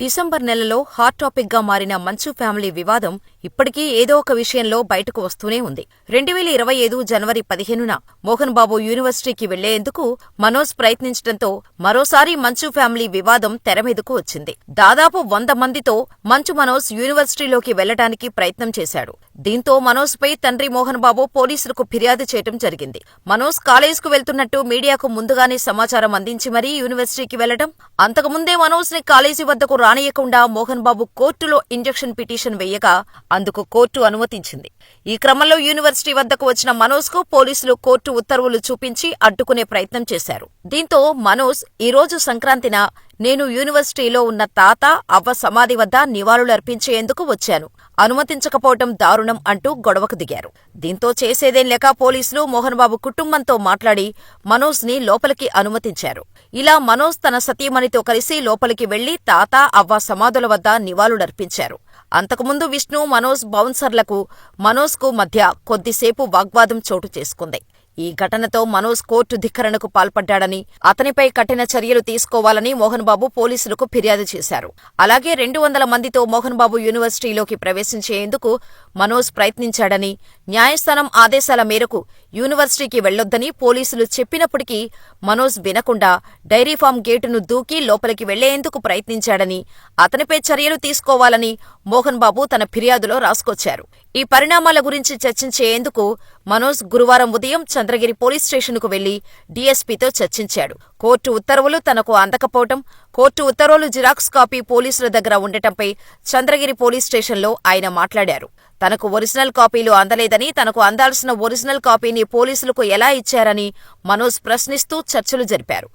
December నెలలో hot topic గా మారిన మంచు ఫ్యామిలీ వివాదం ఇప్పటికీ ఏదో ఒక విషయంలో బయటకు వస్తూనే ఉంది. 2025 జనవరి 15న మోహన్ బాబు యూనివర్సిటీకి వెళ్లేందుకు మనోజ్ ప్రయత్నించడంతో మరోసారి మంచు ఫ్యామిలీ వివాదం తెరమీదకు వచ్చింది. దాదాపు 100 మందితో మంచు మనోజ్ యూనివర్సిటీలోకి వెళ్లడానికి ప్రయత్నం చేశాడు. దీంతో మనోజ్ పై తండ్రి మోహన్ బాబు పోలీసులకు ఫిర్యాదు చేయటం జరిగింది. మనోజ్ కాలేజ్కు వెళ్తున్నట్టు మీడియాకు ముందుగానే సమాచారం అందించి మరీ యూనివర్సిటీకి వెళ్లడం, అంతకుముందే మనోజ్ ని కాలేజీ వద్దకు రానియకుండా మోహన్ బాబు కోర్టులో ఇంజెక్షన్ పిటిషన్ వేయగా అందుకు కోర్టు అనుమతించింది. ఈ క్రమంలో యూనివర్సిటీ వద్దకు వచ్చిన మనోజ్ కు పోలీసులు కోర్టు ఉత్తర్వులు చూపించి అడ్డుకునే ప్రయత్నం చేశారు. దీంతో మనోజ్ ఈ రోజు సంక్రాంతిన నేను యూనివర్సిటీలో ఉన్న తాత, అవ్వ సమాధి వద్ద నివాళులర్పించేందుకు వచ్చాను, అనుమతించకపోవటం దారుణం అంటూ గొడవకు దిగారు. దీంతో చేసేదేం లేక పోలీసులు మోహన్ బాబు కుటుంబంతో మాట్లాడి మనోజ్ ని లోపలికి అనుమతించారు. ఇలా మనోజ్ తన సతీమణితో కలిసి లోపలికి వెళ్లి తాత, అవ్వ సమాధుల వద్ద నివాళులర్పించారు. అంతకుముందు విష్ణు, మనోజ్ బౌన్సర్లకు మనోజ్ కు మధ్య కొద్దిసేపు వాగ్వాదం చోటు చేసుకుంది. ఈ ఘటనతో మనోజ్ కోర్టు ధిక్కరణకు పాల్పడ్డాడని, అతనిపై కఠిన చర్యలు తీసుకోవాలని మోహన్ బాబు పోలీసులకు ఫిర్యాదు చేశారు. అలాగే 200 మందితో మోహన్ బాబు యూనివర్సిటీలోకి ప్రవేశించేందుకు మనోజ్ ప్రయత్నించాడని, న్యాయస్థానం ఆదేశాల మేరకు యూనివర్సిటీకి వెళ్లొద్దని పోలీసులు చెప్పినప్పటికీ మనోజ్ వినకుండా డైరీ ఫామ్ గేటును దూకి లోపలికి వెళ్లేందుకు ప్రయత్నించాడని, అతనిపై చర్యలు తీసుకోవాలని మోహన్ బాబు తన ఫిర్యాదులో రాసుకొచ్చారు. ఈ పరిణామాల గురించి చర్చించేందుకు మనోజ్ గురువారం ఉదయం చంద్రగిరి పోలీస్ స్టేషన్కు వెళ్లి డీఎస్పీతో చర్చించాడు. కోర్టు ఉత్తర్వులు తనకు అందకపోవటం, కోర్టు ఉత్తర్వులు జిరాక్స్ కాపీ పోలీసుల దగ్గర ఉండటంపై చంద్రగిరి పోలీస్ స్టేషన్లో ఆయన మాట్లాడారు. తనకు ఒరిజినల్ కాపీలు అందలేదని, తనకు అందాల్సిన ఒరిజినల్ కాపీని పోలీసులకు ఎలా ఇచ్చారని మనోజ్ ప్రశ్నిస్తూ చర్చలు జరిపారు.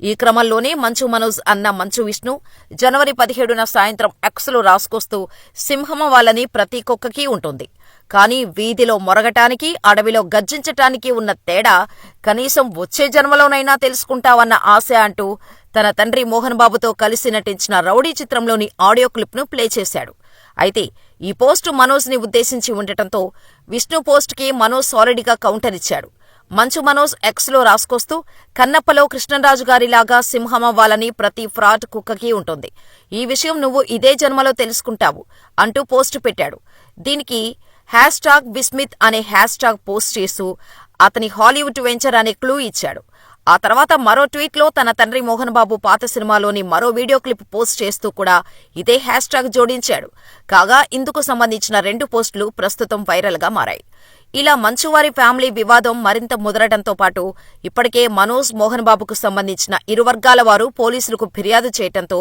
ఈ క్రమంలోనే మంచు మనోజ్ అన్న మంచు విష్ణు జనవరి 17న సాయంత్రం ఎక్స్లో రాసుకొస్తూ సింహమ వాళ్ళని ప్రతి కుక్కకీ ఉంటుంది, కానీ వీధిలో మొరగటానికి, అడవిలో గర్జించటానికి ఉన్న తేడా కనీసం వచ్చే జన్మలోనైనా తెలుసుకుంటావన్న ఆశ అంటూ తన తండ్రి మోహన్ బాబుతో కలిసి నటించిన రౌడీ చిత్రంలోని ఆడియో క్లిప్ను ప్లే చేశాడు. అయితే ఈ పోస్టు మనోజ్ ని ఉద్దేశించి ఉండటంతో విష్ణు పోస్టుకి మనోజ్ సాలిడ్గా కౌంటర్ ఇచ్చాడు. మంచు మనోజ్ ఎక్స్లో రాసుకొస్తూ కన్నప్పలో కృష్ణరాజుగారిలాగా సింహమవ్వాలని ప్రతి ఫ్రాడ్ కుక్కకి ఉంటుంది, ఈ విషయం నువ్వు ఇదే జన్మలో తెలుసుకుంటావు అంటూ పోస్టు పెట్టాడు. దీనికి #విస్మిత్ అనే హ్యాష్ట్యాగ్ పోస్ట్ చేస్తూ అతని హాలీవుడ్ వెంచర్ అనే క్లూ ఇచ్చాడు. ఆ తర్వాత మరో ట్వీట్లో తన తండ్రి మోహన్ బాబు పాత సినిమాలోని మరో వీడియో క్లిప్ పోస్ట్ చేస్తూ కూడా ఇదే హ్యాష్ట్యాగ్ జోడించాడు. కాగా ఇందుకు సంబంధించిన 2 పోస్టులు ప్రస్తుతం వైరల్గా మారాయి. ఇలా మంచువారి ఫ్యామిలీ వివాదం మరింత ముదరడంతో పాటు ఇప్పటికే మనోజ్, మోహన్ బాబుకు సంబంధించిన ఇరు వర్గాల వారు పోలీసులకు ఫిర్యాదు చేయడంతో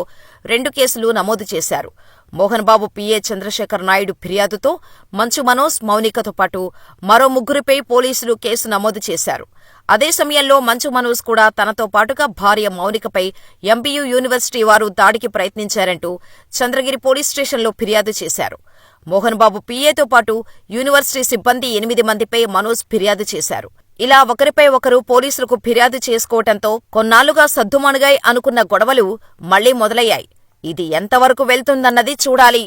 2 కేసులు నమోదు చేశారు. మోహన్ బాబు పిఏ చంద్రశేఖర్ నాయుడు ఫిర్యాదుతో మంచు మనోజ్, మౌనికతో పాటు మరో 3పై పోలీసులు కేసు నమోదు చేశారు. అదే సమయంలో మంచు మనోజ్ కూడా తనతో పాటుగా భార్య మౌనికపై ఎంబీయూ యూనివర్సిటీ వారు దాడికి ప్రయత్నించారంటూ చంద్రగిరి పోలీస్ స్టేషన్లో ఫిర్యాదు చేశారు. మోహన్ బాబు పిఏతో పాటు యూనివర్సిటీ సిబ్బంది 8 మందిపై మనోజ్ ఫిర్యాదు చేశారు. ఇలా ఒకరిపై ఒకరు పోలీసులకు ఫిర్యాదు చేసుకోవటంతో కొన్నాళ్లుగా సద్దుమణుగాయి అనుకున్న గొడవలు మళ్లీ మొదలయ్యాయి. ఇది ఎంతవరకు వెళ్తుందన్నది చూడాలి.